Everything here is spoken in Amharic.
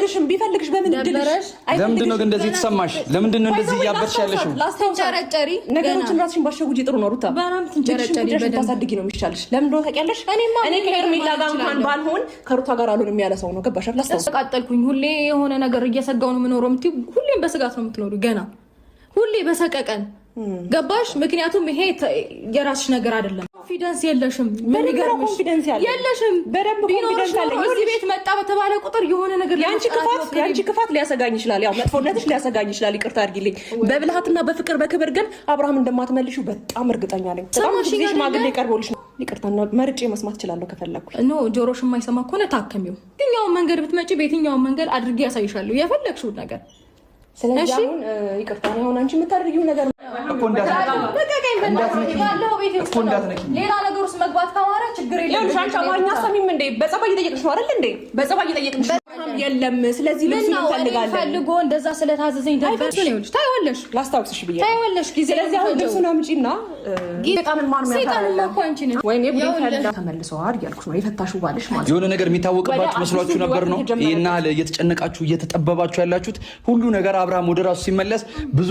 አይፈልግሽም ቢፈልግሽ በምን ድልሽ ለምንድን ነው ግን እንደዚህ ተሰማሽ ለምንድን ነው እንደዚህ ያበርሽ ያለሽው ላስተንጨረጨሪ ነገሮችን ራስሽን ባሸጉጂ ጥሩ ነው ሩታ በራም ትንጨረጨሪ በደንብ ታሳድጊ ነው የሚሻልሽ ለምን ነው ታውቂያለሽ እኔ ከሄርሜላ ጋር እንኳን ባልሆን ከሩታ ጋር አልሆንም ያለ ሰው ነው ገባሽ ላስተቃጠልኩኝ ሁሌ የሆነ ነገር እየሰጋው ነው የምኖረው ምትይ ሁሌም በስጋት ነው የምትኖሪው ገና ሁሌ በሰቀቀን ገባሽ ምክንያቱም ይሄ የራስሽ ነገር አይደለም ኮንፊደንስ የለሽም ምን ይገርምሽ ኮንፊደንስ ያለ የለሽም በደንብ ኮንፊደንስ አለ እዚህ ቤት መጣ በተባለ ቁጥር የሆነ ነገር ያንቺ ክፋት ሊያሰጋኝ ይችላል ያው መጥፎነትሽ ሊያሰጋኝ ይችላል ይቅርታ አድርጊልኝ በብልሃትና በፍቅር በክብር ግን አብርሃም እንደማትመልሺው በጣም እርግጠኛ ነኝ በጣም ጊዜ ሽማግሌ ቀርቦልሽ ይቅርታና መርጬ መስማት እችላለሁ ከፈለኩ ኖ ጆሮሽ የማይሰማ ከሆነ ታከሚው የትኛውን መንገድ ብትመጪ በየትኛውን መንገድ አድርጌ ያሳይሻለሁ የፈለግሽው ነገር ስለዚህ አሁን ይቅርታ ነው አሁን አንቺ የምታደርጊው ነገር እኮ ሌላ ነገር ውስጥ መግባት ካማራ ችግር የለም ይኸውልሽ አንቺ አማርኛ አሰሚም እንዴ በጸባይ እየጠየቅሽ ነው አይደል እንዴ በጸባይ እየጠየቅሽ የለም ስለዚህ ልብስ እንፈልጋለን ፈልጎ እንደዛ ስለታዘዘኝ ደበስ ነው ይኸውልሽ ታይዋለሽ ላስታውስሽ ብዬ ታይዋለሽ ጊዜ ስለዚህ አሁን ልብሱን አምጪና ጌጣምን ማን ሰይጣን እኮ አንቺ ነሽ ወይኔ ብፈላ ተመልሰዋል እያልኩሽ ነው የፈታሽው ባልሽ ማለት የሆነ ነገር የሚታወቅባችሁ መስሏችሁ ነበር ነው ይሄና እየተጨነቃችሁ እየተጠበባችሁ ያላችሁት ሁሉ ነገር አብርሃም ወደ ራሱ ሲመለስ ብዙ